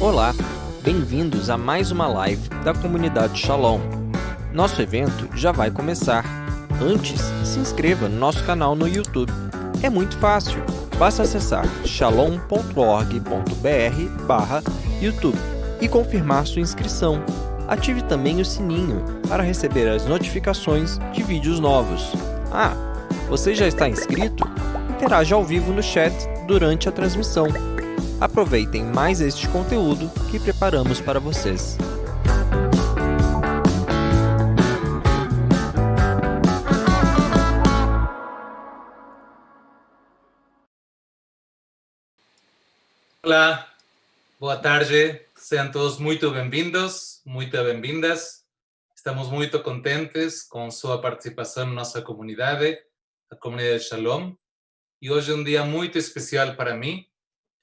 Olá, bem-vindos a mais uma live da Comunidade Shalom. Nosso evento já vai começar. Antes, se inscreva no nosso canal no YouTube. É muito fácil, basta acessar shalom.org.br/YouTube e confirmar sua inscrição. Ative também o sininho para receber as notificações de vídeos novos. Ah, você já está inscrito? Interaja ao vivo no chat durante a transmissão. Aproveitem mais este conteúdo que preparamos para vocês. Olá, boa tarde, sejam todos muito bem-vindos, muito bem-vindas. Estamos muito contentes com sua participação na nossa comunidade, a Comunidade Shalom. E hoje é um dia muito especial para mim,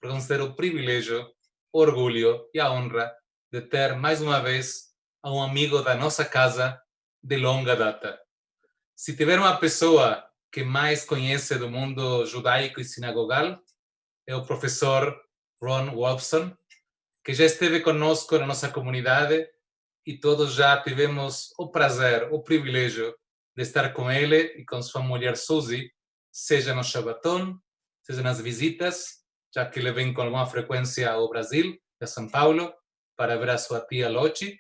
por ter o privilégio, o orgulho e a honra de ter mais uma vez a um amigo da nossa casa de longa data. Se tiver uma pessoa que mais conhece do mundo judaico e sinagogal, é o professor Ron Wolfson, que já esteve conosco na nossa comunidade e todos já tivemos o prazer, o privilégio de estar com ele e com sua mulher Suzy, seja no Shabaton, seja nas visitas, já que ele vem com alguma frequência ao Brasil, a São Paulo, para ver a sua tia Lochi.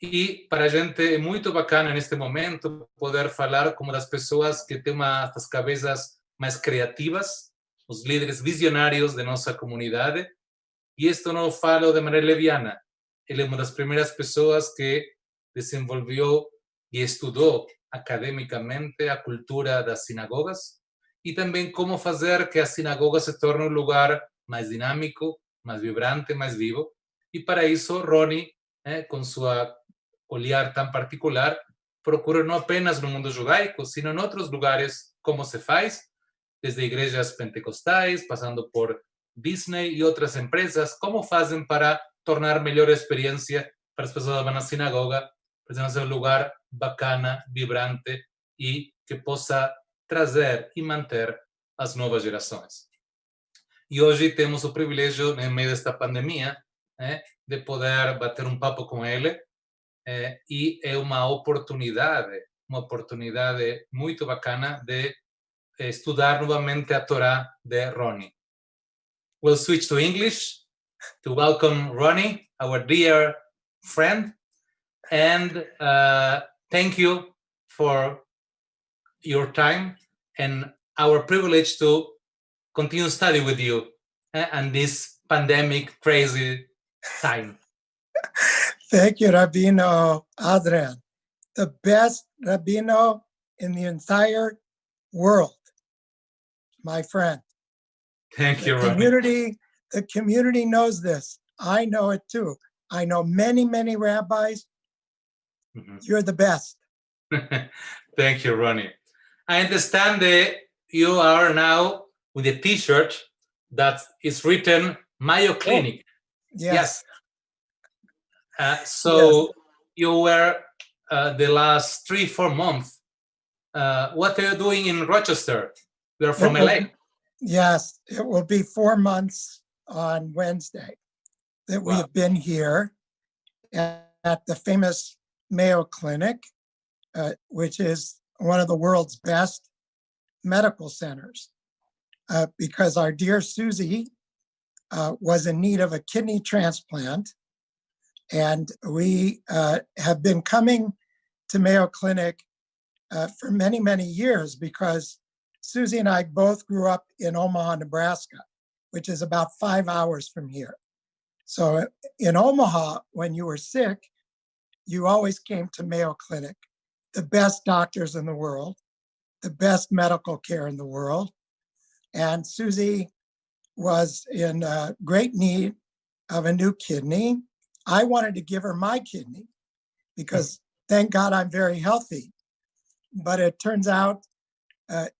E para a gente é muito bacana neste momento poder falar com uma das pessoas que tem uma das cabeças mais criativas, os líderes visionários de nossa comunidade. E isto não falo de maneira leviana. Ele é uma das primeiras pessoas que desenvolveu e estudou academicamente a cultura das sinagogas e também como fazer que a sinagoga se torne um lugar mais dinâmico, mais vibrante, mais vivo. E para isso, Roni, com sua olhar tão particular, procura não apenas no mundo judaico, sino em outros lugares como se faz, desde igrejas pentecostais, passando por Disney e outras empresas, como fazem para tornar melhor a experiência para as pessoas que vão na sinagoga, para ser um lugar bacana, vibrante e que possa trazer e manter as novas gerações. E hoje temos o privilégio, em meio desta pandemia, de poder bater um papo com ele, e é uma oportunidade muito bacana de estudar novamente a Torá de Roni. We'll switch to English to welcome Ronnie, our dear friend, and thank you for your time and our privilege to continue study with you and this pandemic crazy time. Thank you, Rabino Adrian, the best Rabino in the entire world, my friend. Thank you, Ronnie. The community knows this. I know it too. I know many, many rabbis. Mm-hmm. You're the best. Thank you, Ronnie. I understand that you are now with a T-shirt that is written Mayo Clinic. Oh, yes. So you were the last 3-4 months. What are you doing in Rochester? You're from LA. Yes, it will be 4 months on Wednesday that we have been here at the famous Mayo Clinic, which is one of the world's best medical centers, because our dear Susie was in need of a kidney transplant. And we have been coming to Mayo Clinic for many, many years because Susie and I both grew up in Omaha, Nebraska, which is about 5 hours from here. So in Omaha, when you were sick, you always came to Mayo Clinic, the best doctors in the world, the best medical care in the world. And Susie was in great need of a new kidney. I wanted to give her my kidney because thank God I'm very healthy. But it turns out,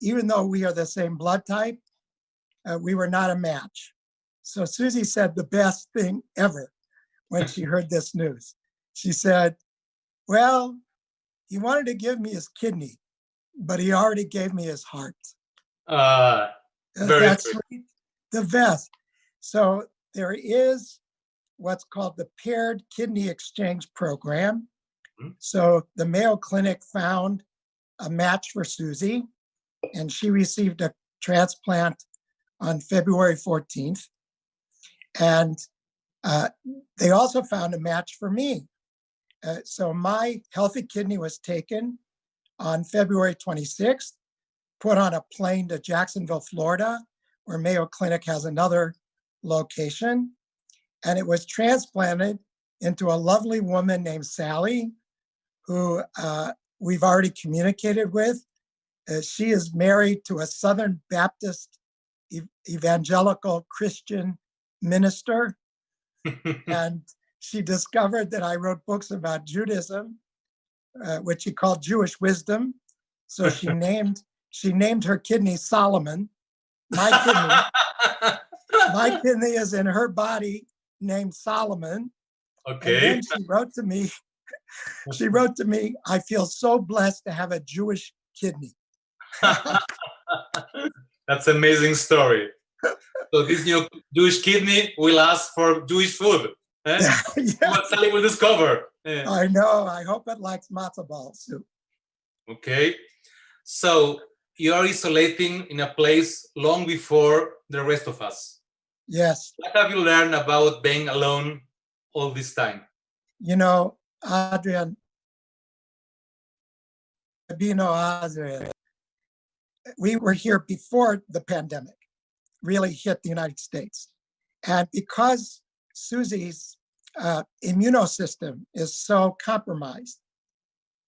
even though we are the same blood type, we were not a match. So Susie said the best thing ever when she heard this news. She said, well, he wanted to give me his kidney, but he already gave me his heart. Very That's sweet. The best. So there is what's called the Paired Kidney Exchange Program. Mhm. So the Mayo Clinic found a match for Susie, and she received a transplant on February 14th. And they also found a match for me. So my healthy kidney was taken on February 26th, put on a plane to Jacksonville, Florida, where Mayo Clinic has another location. And it was transplanted into a lovely woman named Sally, who we've already communicated with. She is married to a Southern Baptist evangelical Christian minister. And she discovered that I wrote books about Judaism, which she called Jewish Wisdom. So she named her kidney Solomon. My kidney is in her body named Solomon. Okay. And then she wrote to me, I feel so blessed to have a Jewish kidney. That's an amazing story. So this new Jewish kidney will ask for Jewish food. Yeah. What Sally will discover. I know. I hope it likes matzo ball soup. Okay. So you are isolating in a place long before the rest of us. Yes. What have you learned about being alone all this time? You know, Adrian, we were here before the pandemic really hit the United States. And because Susie's immunosystem is so compromised,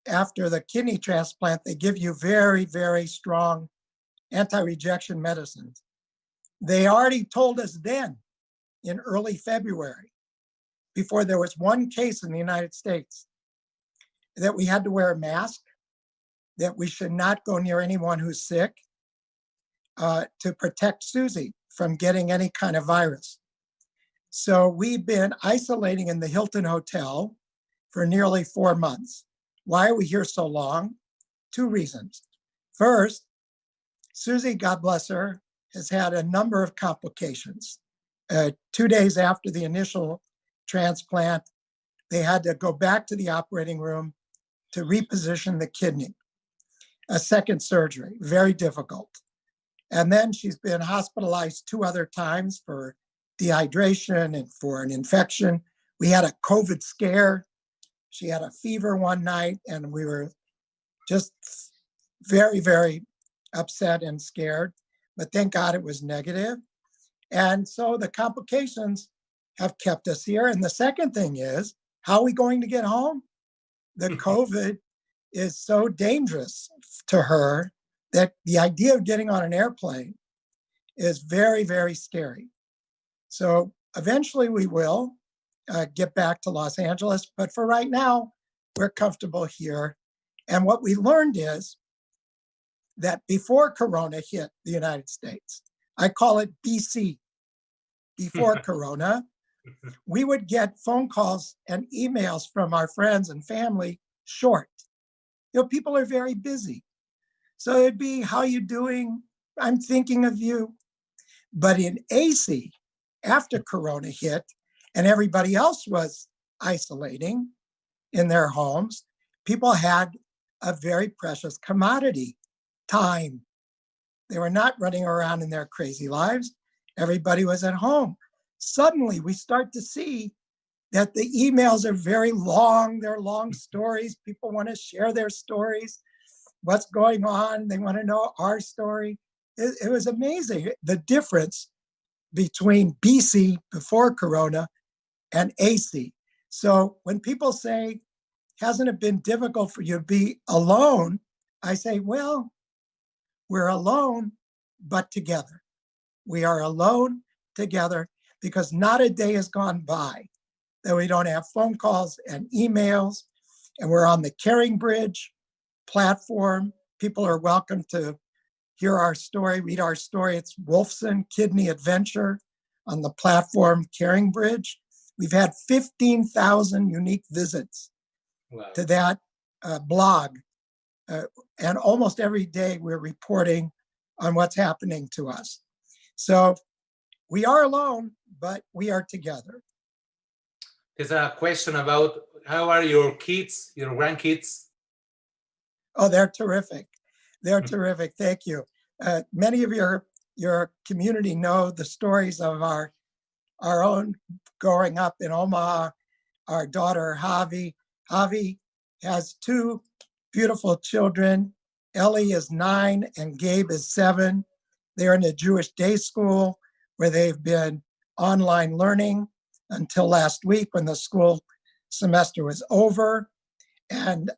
after the kidney transplant, they give you very, very strong anti-rejection medicines. They already told us then in early February, before there was one case in the United States, that we had to wear a mask, that we should not go near anyone who's sick, to protect Susie from getting any kind of virus. So we've been isolating in the Hilton Hotel for nearly 4 months. Why are we here so long? 2 reasons. First, Susie, God bless her, has had a number of complications. 2 days after the initial transplant, they had to go back to the operating room to reposition the kidney. A second surgery, very difficult. And then she's been hospitalized 2 other times for dehydration and for an infection. We had a COVID scare. She had a fever one night, and we were just very, very upset and scared. But thank God it was negative. And so the complications have kept us here. And the second thing is, how are we going to get home? The COVID is so dangerous to her that the idea of getting on an airplane is very, very scary. So eventually we will get back to Los Angeles, but for right now, we're comfortable here. And what we learned is that before Corona hit the United States, I call it BC, before Corona, we would get phone calls and emails from our friends and family short. You know, people are very busy. So it'd be, how you doing? I'm thinking of you. But in AC, after Corona hit and everybody else was isolating in their homes, people had a very precious commodity, time. They were not running around in their crazy lives. Everybody was at home. Suddenly, we start to see that the emails are very long. They're long stories. People want to share their stories. What's going on? They want to know our story. It was amazing, the difference between BC, before Corona, and AC. So when people say, hasn't it been difficult for you to be alone? I say, well, we're alone, but together. We are alone together because not a day has gone by that we don't have phone calls and emails. And we're on the Caring Bridge platform. People are welcome to hear our story, read our story. It's Wolfson Kidney Adventure on the platform Caring Bridge. We've had 15,000 unique visits to that blog. And almost every day we're reporting on what's happening to us. So we are alone, but we are together. There's a question about how are your kids, your grandkids? Oh, they're terrific. They're terrific. Thank you. Many of your community know the stories of our own growing up in Omaha. Our daughter, Javi. Javi has two beautiful children. Ellie is 9 and Gabe is 7. They're in a Jewish day school where they've been online learning until last week when the school semester was over. And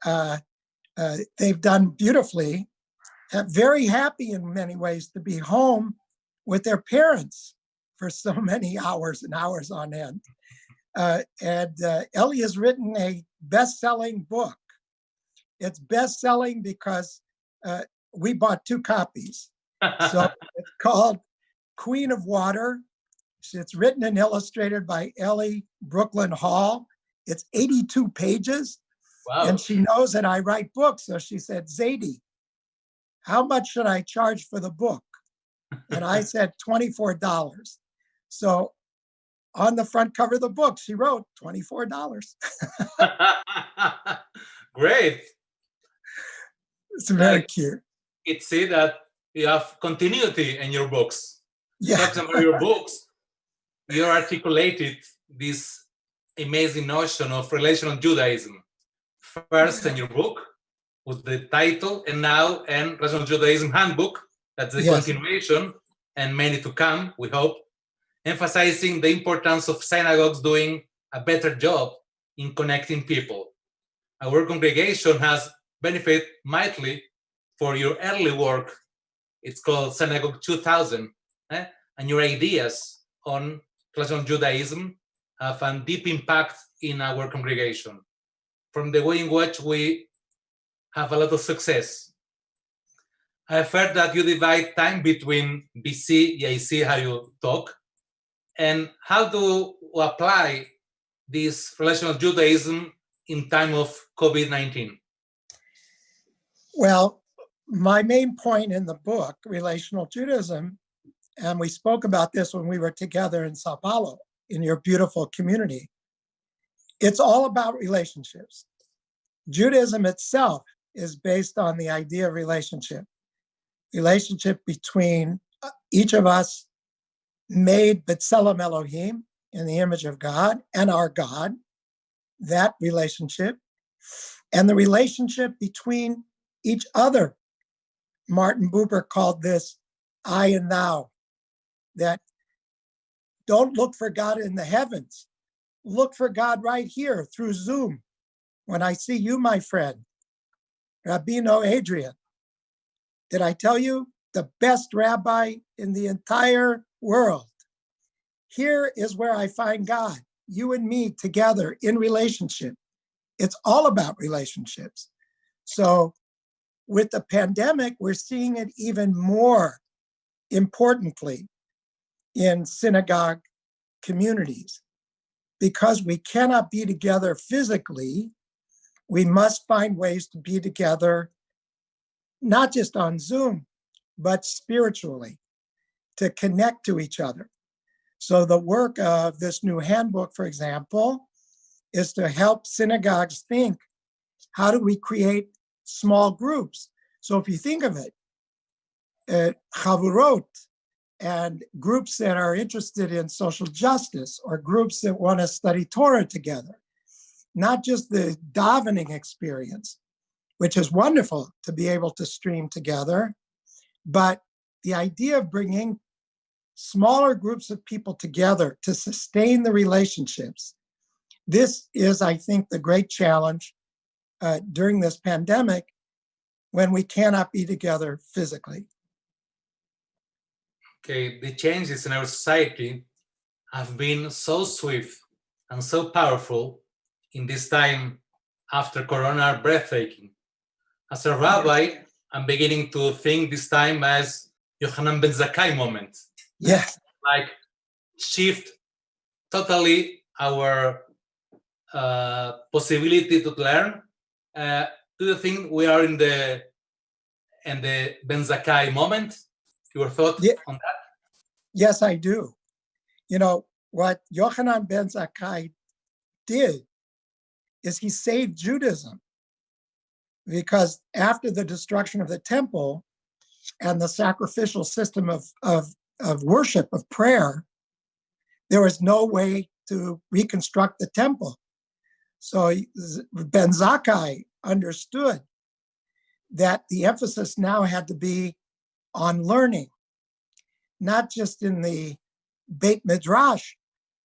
they've done beautifully. Very happy in many ways to be home with their parents for so many hours and hours on end. And Ellie has written a best-selling book. It's best-selling because we bought 2 copies. So it's called Queen of Water. It's written and illustrated by Ellie Brooklyn Hall. It's 82 pages. Wow. And she knows that I write books. So she said, Zadie, how much should I charge for the book? And I said, $24. So on the front cover of the book, she wrote $24. Great. It's very cute. It's see that you have continuity in your books. Yeah. Talking about your books, you articulated this amazing notion of relational Judaism. First in your book with the title, and now in Relational Judaism Handbook, that's the continuation, and many to come, we hope, emphasizing the importance of synagogues doing a better job in connecting people. Our congregation has benefited mightily for your early work. It's called Synagogue 2000, and your ideas on Relational Judaism have a deep impact in our congregation, from the way in which we have a lot of success. I've heard that you divide time between BC, I see how you talk, and how to apply this relational Judaism in time of COVID-19. Well, my main point in the book, Relational Judaism, and we spoke about this when we were together in Sao Paulo, in your beautiful community, it's all about relationships. Judaism itself is based on the idea of relationship between each of us, made B'Tselem Elohim, in the image of God, and our God, that relationship, and the relationship between each other. Martin Buber called this I and thou, that don't look for God in the heavens. Look for God right here through Zoom. When I see you, my friend, Rabino Adrian, did I tell you the best rabbi in the entire world? Here is where I find God, you and me together in relationship. It's all about relationships. So with the pandemic, we're seeing it even more importantly in synagogue communities. Because we cannot be together physically, we must find ways to be together, not just on Zoom, but spiritually, to connect to each other. So the work of this new handbook, for example, is to help synagogues think, how do we create small groups? So if you think of it, chavurot, and groups that are interested in social justice, or groups that want to study Torah together, not just the davening experience, which is wonderful to be able to stream together, but the idea of bringing smaller groups of people together to sustain the relationships. This is, I think, the great challenge during this pandemic when we cannot be together physically. Okay, the changes in our society have been so swift and so powerful in this time after Corona, breathtaking. As a rabbi, I'm beginning to think this time as Yochanan ben Zakkai moment. Yes. Like shift totally our possibility to learn. Do you think we are in the Ben Zakkai moment? Your thought on that? Yes, I do. You know, what Yochanan ben Zakkai did is he saved Judaism, because after the destruction of the temple and the sacrificial system of worship, of prayer, there was no way to reconstruct the temple. So Ben Zakkai understood that the emphasis now had to be on learning, not just in the Beit Midrash,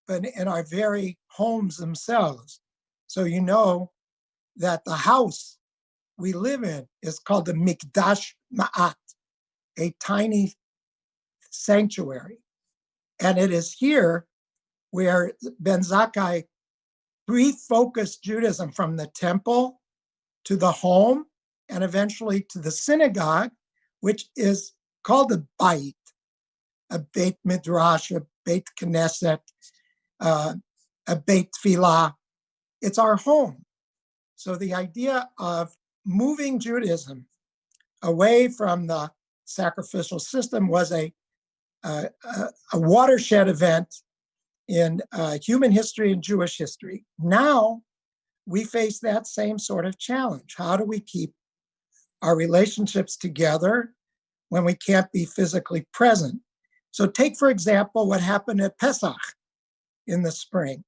but in our very homes themselves. So you know that the house we live in is called the Mikdash Ma'at, a tiny sanctuary. And it is here where Ben Zakkai refocused Judaism from the temple to the home and eventually to the synagogue, which is called a Beit, a Beit Midrash, a Beit Knesset, a Beit Tfilah. It's our home. So the idea of moving Judaism away from the sacrificial system was a watershed event in human history and Jewish history. Now we face that same sort of challenge. How do we keep our relationships together when we can't be physically present? So take, for example, what happened at Pesach in the spring.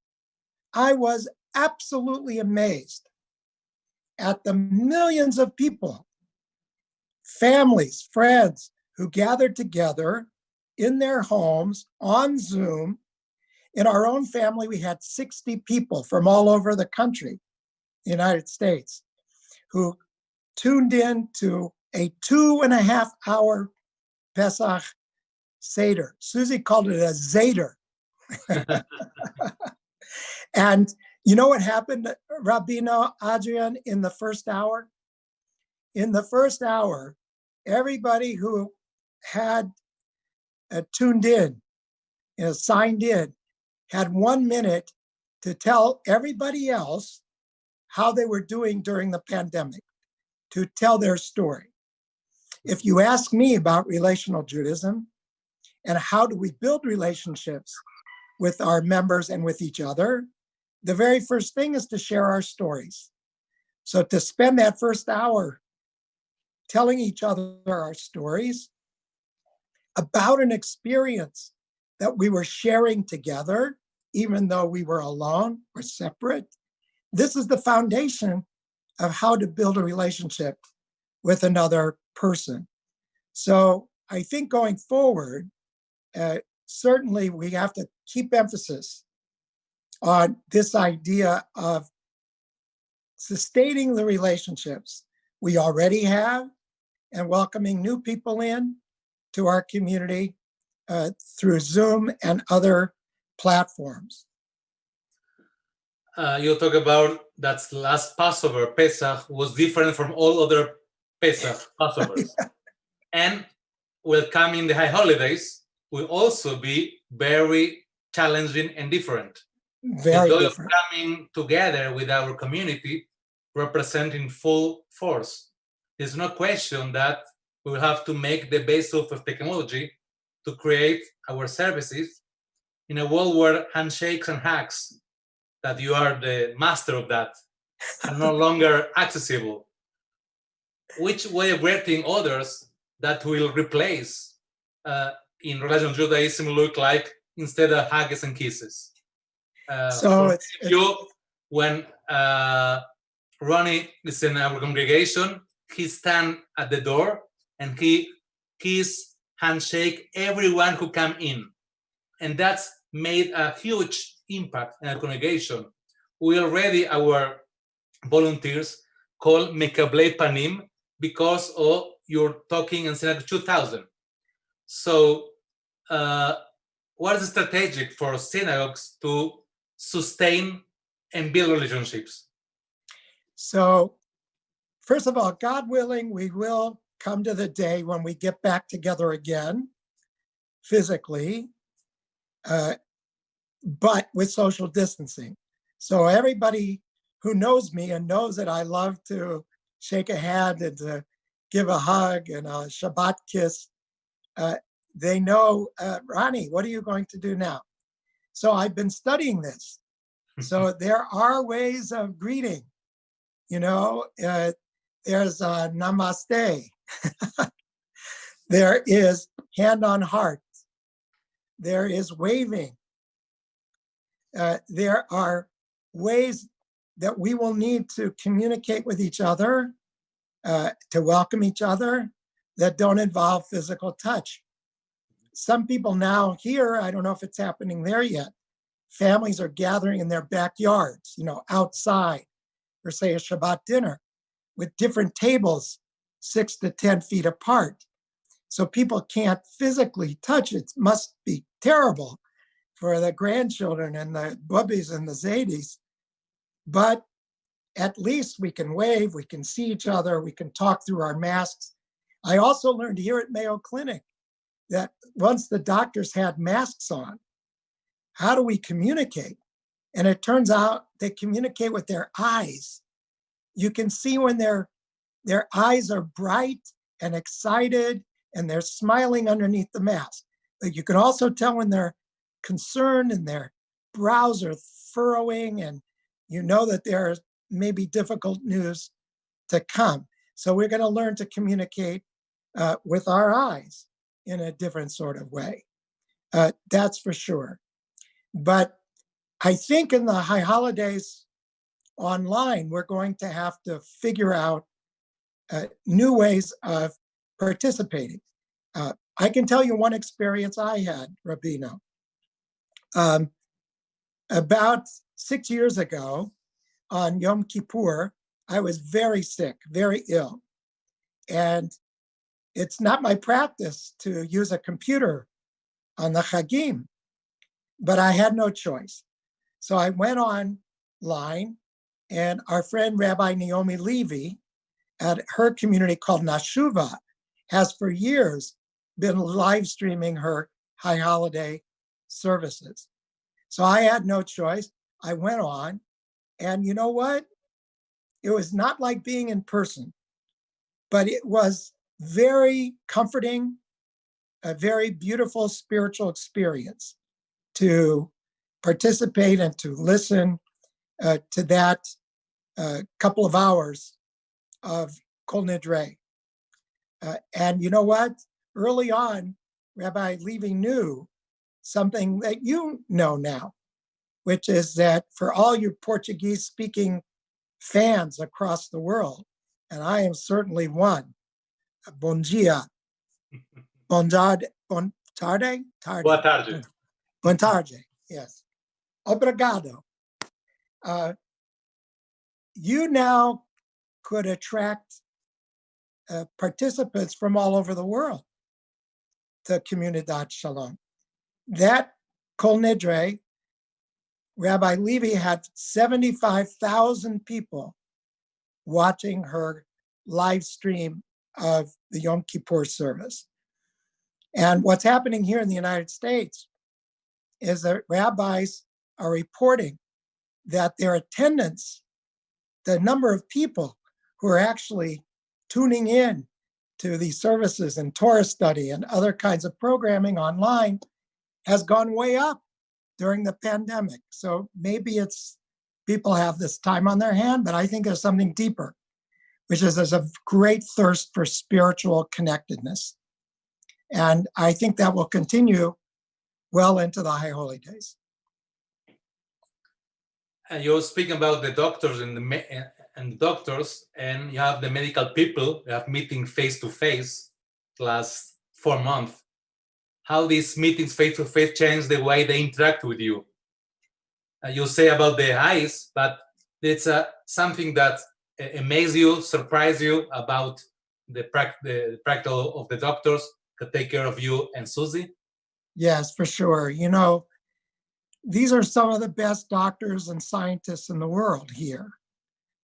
I was absolutely amazed at the millions of people, families, friends, who gathered together in their homes on Zoom. In our own family, we had 60 people from all over the country, the United States, who tuned in to a 2.5-hour Pesach Seder. Susie called it a Zeder. And you know what happened, Rabino Adrian, in the first hour? In the first hour, everybody who had tuned in, signed in, had 1 minute to tell everybody else how they were doing during the pandemic, to tell their story. If you ask me about relational Judaism and how do we build relationships with our members and with each other, the very first thing is to share our stories. So to spend that first hour telling each other our stories about an experience that we were sharing together, even though we were alone or separate, this is the foundation of how to build a relationship with another person. So I think going forward, certainly we have to keep emphasis on this idea of sustaining the relationships we already have and welcoming new people in to our community through Zoom and other platforms. You talk about that last Passover, Pesach, was different from all other Pesach, Passovers. Yeah. And welcoming the high holidays will also be very challenging and different. Very the joy different. of coming together with our community representing full force. There's no question that we will have to make the base of technology to create our services in a world where handshakes and hugs, that you are the master of that, are no longer accessible. Which way of greeting others that will replace in relational Judaism look like instead of hugs and kisses? When Ronnie is in our congregation, he stand at the door and he kiss, handshake everyone who come in. And that's made a huge impact in our congregation. We already, our volunteers, call Mekablei Panim because of you're talking in Synagogue 2000. So what is strategic for synagogues to sustain and build relationships? So first of all, God willing, we will come to the day when we get back together again physically, but with social distancing. So everybody who knows me and knows that I love to shake a hand and to give a hug and a Shabbat kiss, they know, Ronnie, what are you going to do now? So I've been studying this. So there are ways of greeting, you know, there's namaste. There is hand on heart. There is waving. There are ways that we will need to communicate with each other, to welcome each other, that don't involve physical touch. Some people now here, I don't know if it's happening there yet, families are gathering in their backyards, you know, outside, for say a Shabbat dinner, with different tables 6 to 10 feet apart. So people can't physically touch. It must be terrible for the grandchildren and the bubbies and the zadis. But at least we can wave, we can see each other, we can talk through our masks. I also learned here at Mayo Clinic that once the doctors had masks on, how do we communicate? And it turns out they communicate with their eyes. You can see when their eyes are bright and excited and they're smiling underneath the mask. But you can also tell when they're concerned and their brows are furrowing and you know that there may be difficult news to come. So we're going to learn to communicate with our eyes in a different sort of way. That's for sure. But I think in the high holidays online, we're going to have to figure out new ways of participating. I can tell you one experience I had, Rabino. About 6 years ago on Yom Kippur, I was very sick, very ill. And it's not my practice to use a computer on the Chagim, but I had no choice. So I went online, and our friend Rabbi Naomi Levy at her community called Nashuva has for years been live streaming her high holiday services. So I had no choice. I went on, and you know what? It was not like being in person, but it was very comforting, a very beautiful spiritual experience to participate and to listen to that couple of hours of Kol Nidre. And you know what? Early on, Rabbi Levy knew something that you know now, which is that for all you Portuguese-speaking fans across the world, and I am certainly one, bom dia, bon tarde, tarde? Boa tarde. Bon tarde, yes. Obrigado. You now could attract participants from all over the world to Comunidade Shalom. That Kol Nidre, Rabbi Levy had 75,000 people watching her live stream of the Yom Kippur service. And what's happening here in the United States is that rabbis are reporting that their attendance, the number of people who are actually tuning in to these services and Torah study and other kinds of programming online has gone way up during the pandemic. So maybe it's people have this time on their hand, but I think there's something deeper, which is there's a great thirst for spiritual connectedness. And I think that will continue well into the High Holy Days. And you're speaking about the doctors and the doctors, and you have the medical people. You have meeting face to face last 4 months. How these meetings face to face change the way they interact with you? You say about the eyes, but it's something that amazes you, surprise you about the practical of the doctors that take care of you and Susie? Yes, for sure. You know, these are some of the best doctors and scientists in the world here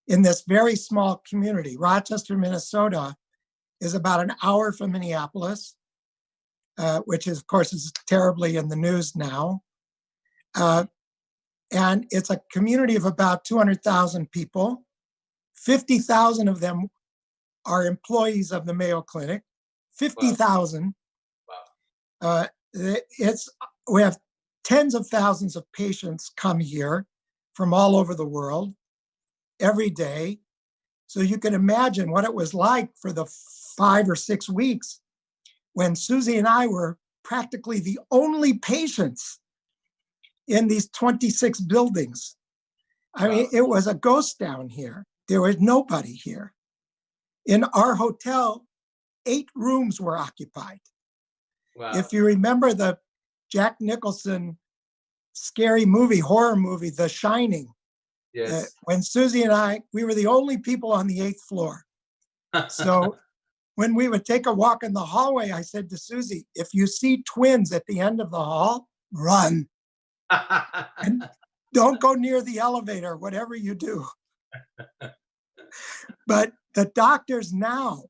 in this very small community. Rochester, Minnesota is about an hour from Minneapolis, which is, of course, is terribly in the news now. And it's a community of about 200,000 people. 50,000 of them are employees of the Mayo Clinic. 50,000. Wow. We have tens of thousands of patients come here from all over the world every day. So you can imagine what it was like for the 5 or 6 weeks when Susie and I were practically the only patients in these 26 buildings. I mean, it was a ghost town here. There was nobody here. In our hotel, 8 rooms were occupied. Wow. If you remember the Jack Nicholson scary movie, horror movie, The Shining, Yes. when Susie and I, we were the only people on the 8th floor. So when we would take a walk in the hallway, I said to Susie, if you see twins at the end of the hall, run. And don't go near the elevator, whatever you do. But the doctors now,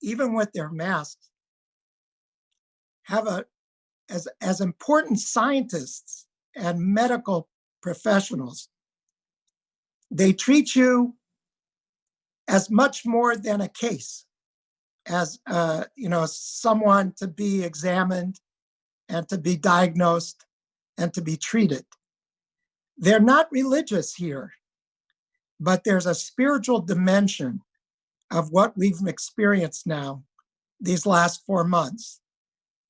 even with their masks, have as important scientists and medical professionals, they treat you as much more than a case, as someone to be examined and to be diagnosed and to be treated. They're not religious here, but there's a spiritual dimension of what we've experienced now these last 4 months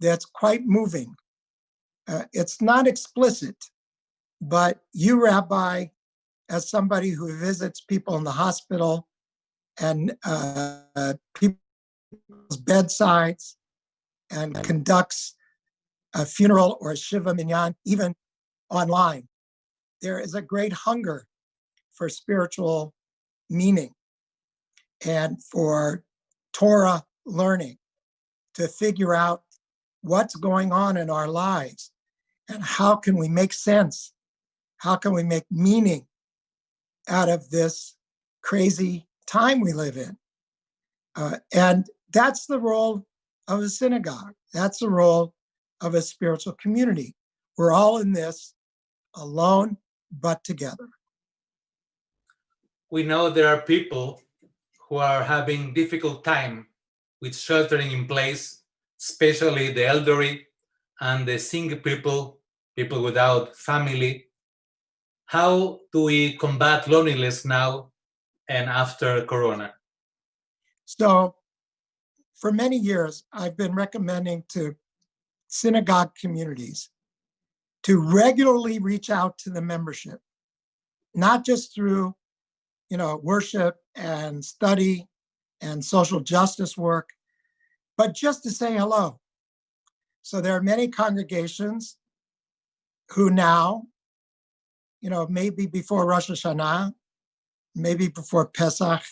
that's quite moving. It's not explicit, but you, Rabbi, as somebody who visits people in the hospital and people's bedsides and conducts a funeral or a Shiva Minyan, even online, there is a great hunger for spiritual meaning and for Torah learning, to figure out what's going on in our lives and how can we make sense, how can we make meaning out of this crazy time we live in. And that's the role of a synagogue. That's the role of a spiritual community. We're all in this alone, but together. We know there are people who are having difficult time with sheltering in place, especially the elderly and the single people without family. How do we combat loneliness now and after Corona? So for many years, I've been recommending to synagogue communities to regularly reach out to the membership, not just through, worship and study and social justice work, but just to say hello. So there are many congregations who now, maybe before Rosh Hashanah, maybe before Pesach,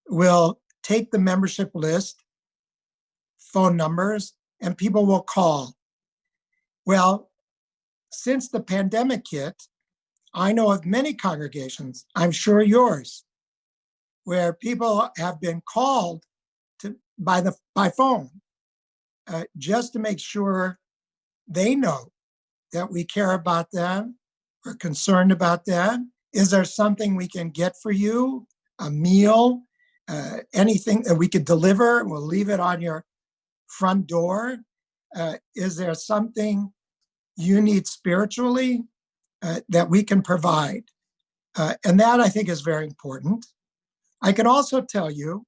will take the membership list, phone numbers, and people will call. Well, since the pandemic hit, I know of many congregations, I'm sure yours, where people have been called by phone just to make sure they know that we care about them, we're concerned about them. Is there something we can get for you? A meal, anything that we could deliver? We'll leave it on your front door. Is there something you need spiritually that we can provide? And that, I think, is very important. I can also tell you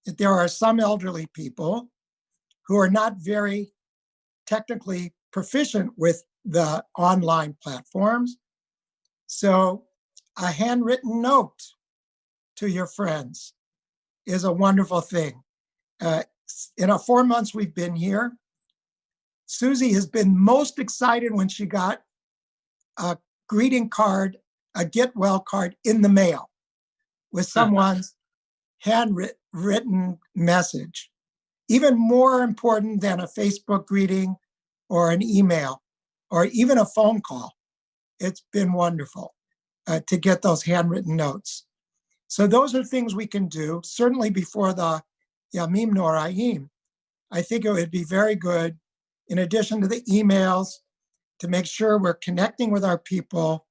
that there are some elderly people who are not very technically proficient with the online platforms. So a handwritten note to your friends is a wonderful thing. In our 4 months we've been here, Susie has been most excited when she got a greeting card, a get well card in the mail with someone's handwritten message. Even more important than a Facebook greeting or an email or even a phone call. It's been wonderful to get those handwritten notes. So those are things we can do, certainly before the Yamim Noraim. I think it would be very good, in addition to the emails, to make sure we're connecting with our people,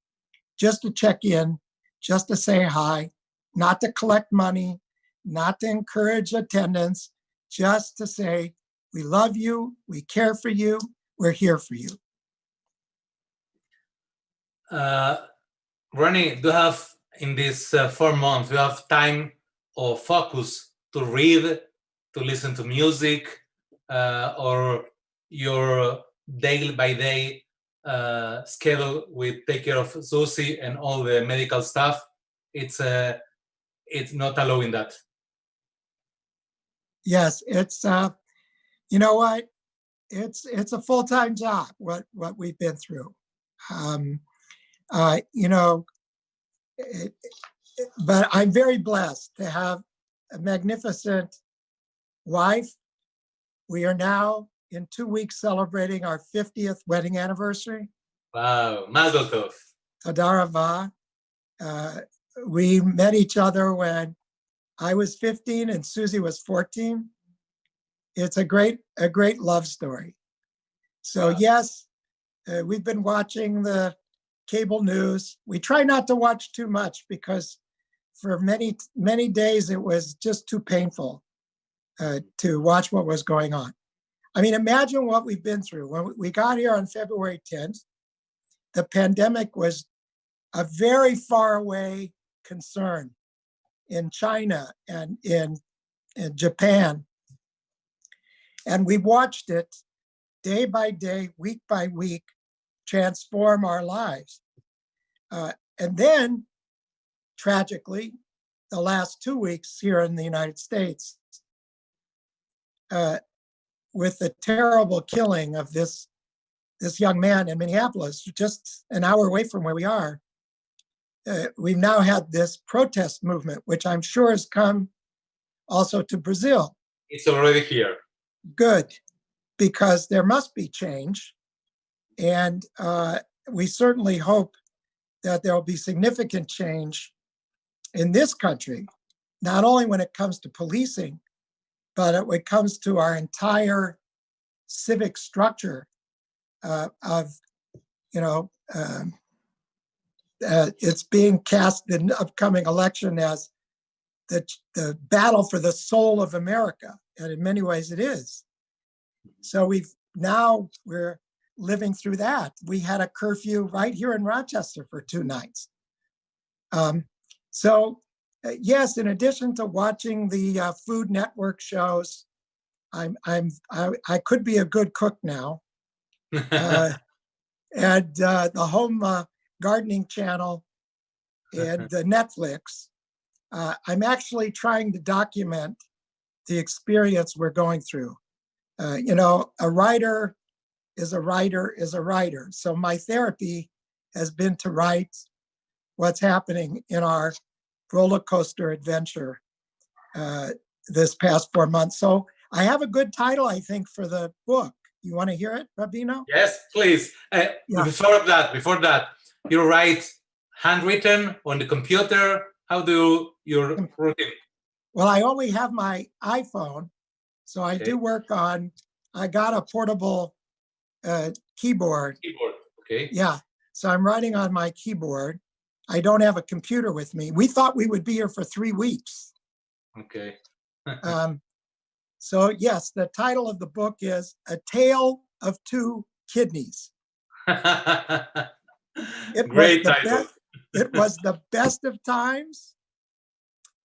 just to check in, just to say hi, not to collect money, not to encourage attendance, just to say, we love you, we care for you, we're here for you. Ronnie, do you have in this 4 months, do you have time or focus to read, to listen to music, or your day by day schedule with take care of Susie and all the medical stuff? It's not allowing that. Yes, it's you know what? It's a full-time job, what we've been through. You know, but I'm very blessed to have a magnificent wife. We are now in 2 weeks celebrating our 50th wedding anniversary. Wow, Mazel Tov. Tadarava. We met each other when I was 15 and Susie was 14. It's a great love story. So yes, we've been watching the cable news. We try not to watch too much because for many days it was just too painful to watch what was going on. I mean, imagine what we've been through. When we got here on February 10th, the pandemic was a very far away concern in China and in Japan. And we watched it day by day, week by week, transform our lives. And then, tragically, the last 2 weeks here in the United States, with the terrible killing of this young man in Minneapolis, just an hour away from where we are, we've now had this protest movement, which I'm sure has come also to Brazil. It's already here. Good, because there must be change. And we certainly hope that there will be significant change in this country, not only when it comes to policing, but when it comes to our entire civic structure of, you know, it's being cast in the upcoming election as the battle for the soul of America. And in many ways it is. So we're living through that. We had a curfew right here in Rochester for 2 nights. Yes, in addition to watching the Food Network shows, I could be a good cook now. And the Home Gardening Channel and Netflix. I'm actually trying to document the experience we're going through. You know, a writer is a writer is a writer. So my therapy has been to write what's happening in our roller coaster adventure this past 4 months. So I have a good title, I think, for the book. You want to hear it, Rabino? Yes, please. Before that, you write handwritten on the computer. How do your routine? Well, I only have my iPhone, so I do work on. I got a portable keyboard. Okay. Yeah, so I'm writing on my keyboard. I don't have a computer with me. We thought we would be here for 3 weeks. Okay. So yes, the title of the book is A Tale of Two Kidneys. Great title. It was the best of times.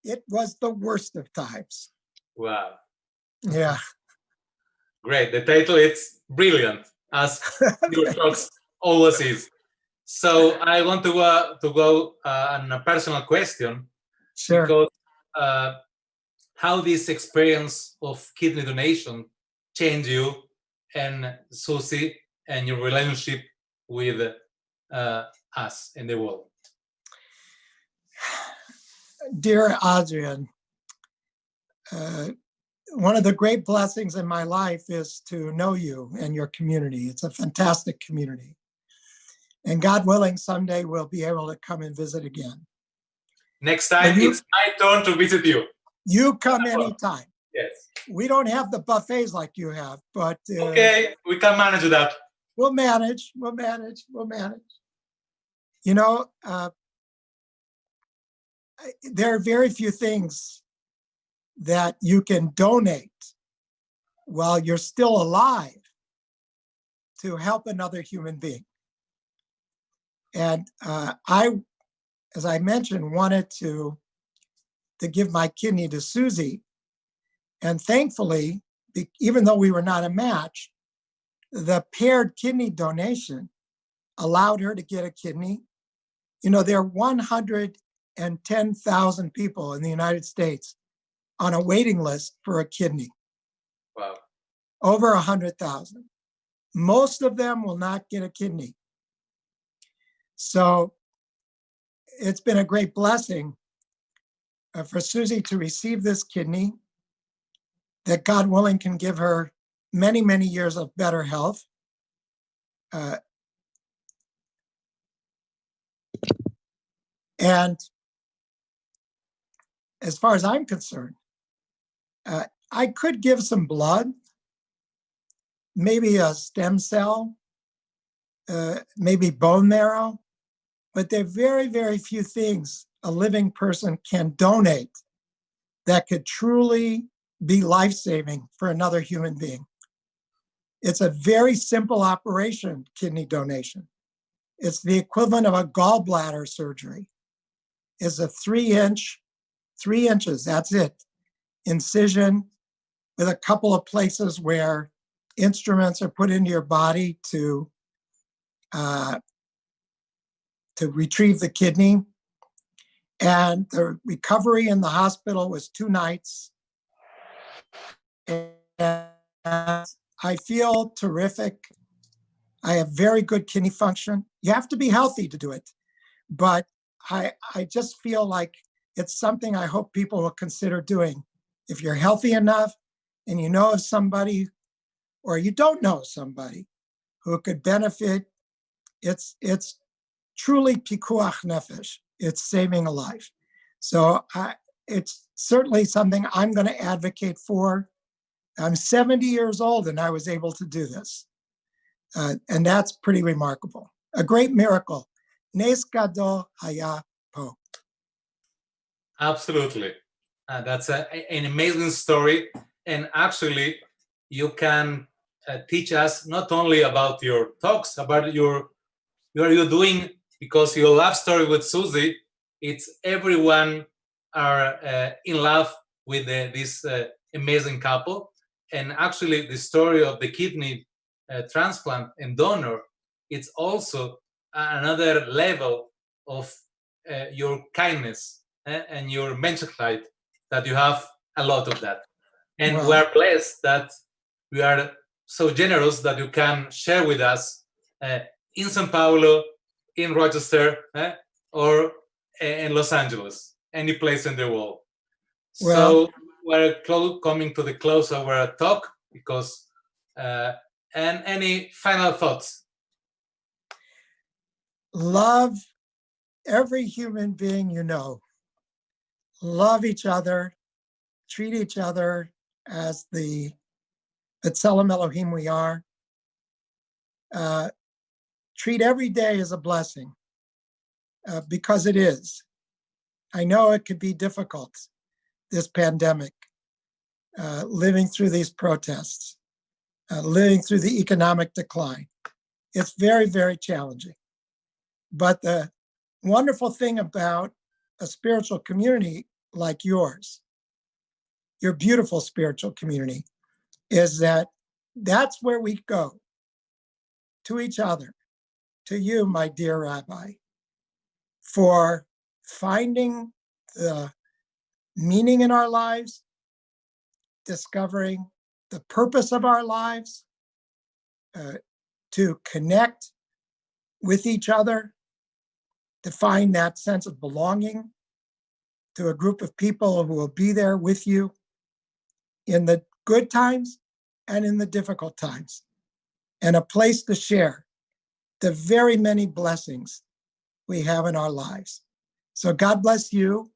It was the worst of times. Wow. Yeah. Great. The title is brilliant, as your talks always is. So I want to go on a personal question. Sure. Because how this experience of kidney donation changed you and Susie and your relationship with us in the world? Dear Adrian, one of the great blessings in my life is to know you and your community. It's a fantastic community. And God willing, someday we'll be able to come and visit again. Next time, it's my turn to visit you. You come anytime. Yes. We don't have the buffets like you have, but... okay, we can manage that. We'll manage. You know, there are very few things that you can donate while you're still alive to help another human being. And I as I mentioned, wanted to give my kidney to Susie. And thankfully, even though we were not a match, the paired kidney donation allowed her to get a kidney. You know, there are 110,000 people in the United States on a waiting list for a kidney. Wow. Over 100,000. Most of them will not get a kidney. So it's been a great blessing for Susie to receive this kidney, that God willing can give her many, many years of better health. And as far as I'm concerned, I could give some blood, maybe a stem cell, maybe bone marrow, but there are very, very few things a living person can donate that could truly be life-saving for another human being. It's a very simple operation, kidney donation. It's the equivalent of a gallbladder surgery. It's a 3 inches, that's it, incision with a couple of places where instruments are put into your body to retrieve the kidney. And the recovery in the hospital was 2 nights. And I feel terrific. I have very good kidney function. You have to be healthy to do it. But I just feel like it's something I hope people will consider doing. If you're healthy enough and you know of somebody, or you don't know somebody who could benefit, it's truly pikuach nefesh. It's saving a life. So it's certainly something I'm going to advocate for. I'm 70 years old and I was able to do this. And that's pretty remarkable. A great miracle. Nes gadol haya po. Absolutely. That's an amazing story. And actually, you can teach us not only about your talks, about you're doing, because your love story with Susie, it's everyone are in love with this amazing couple. And actually, the story of the kidney transplant and donor, it's also another level of your kindness and your menschlichkeit, that you have a lot of that. And Wow. we are blessed that we are so generous that you can share with us in São Paulo, in Rochester, or in Los Angeles, any place in the world. Well, So we're coming to the close of our talk, because and any final thoughts? love every human being you know. Love each other. Treat each other as the B'Tselem Elohim we are. Treat every day as a blessing, because it is. I know it could be difficult, this pandemic, living through these protests, living through the economic decline. It's very, very challenging. But the wonderful thing about a spiritual community like yours, your beautiful spiritual community, is that that's where we go, to each other, to you, my dear Rabbi, for finding the meaning in our lives, discovering the purpose of our lives, to connect with each other, to find that sense of belonging to a group of people who will be there with you in the good times and in the difficult times, and a place to share the very many blessings we have in our lives. So God bless you.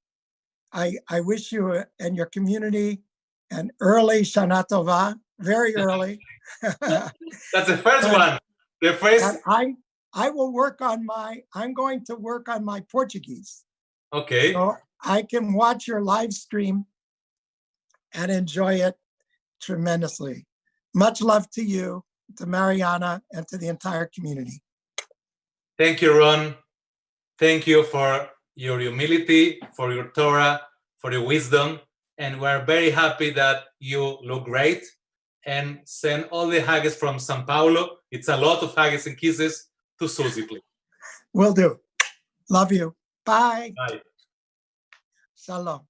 I wish you and your community an early Shana Tova, very early. That's the first one. The first. And I will work on I'm going to work on my Portuguese. Okay. So I can watch your live stream and enjoy it tremendously. Much love to you, to Mariana, and to the entire community. Thank you, Ron. Thank you for your humility, for your Torah, for your wisdom, and we're very happy that you look great. And send all the haggis from São Paulo. It's a lot of haggis and kisses to Susie, please. Will do. Love you. Bye. Bye. Shalom.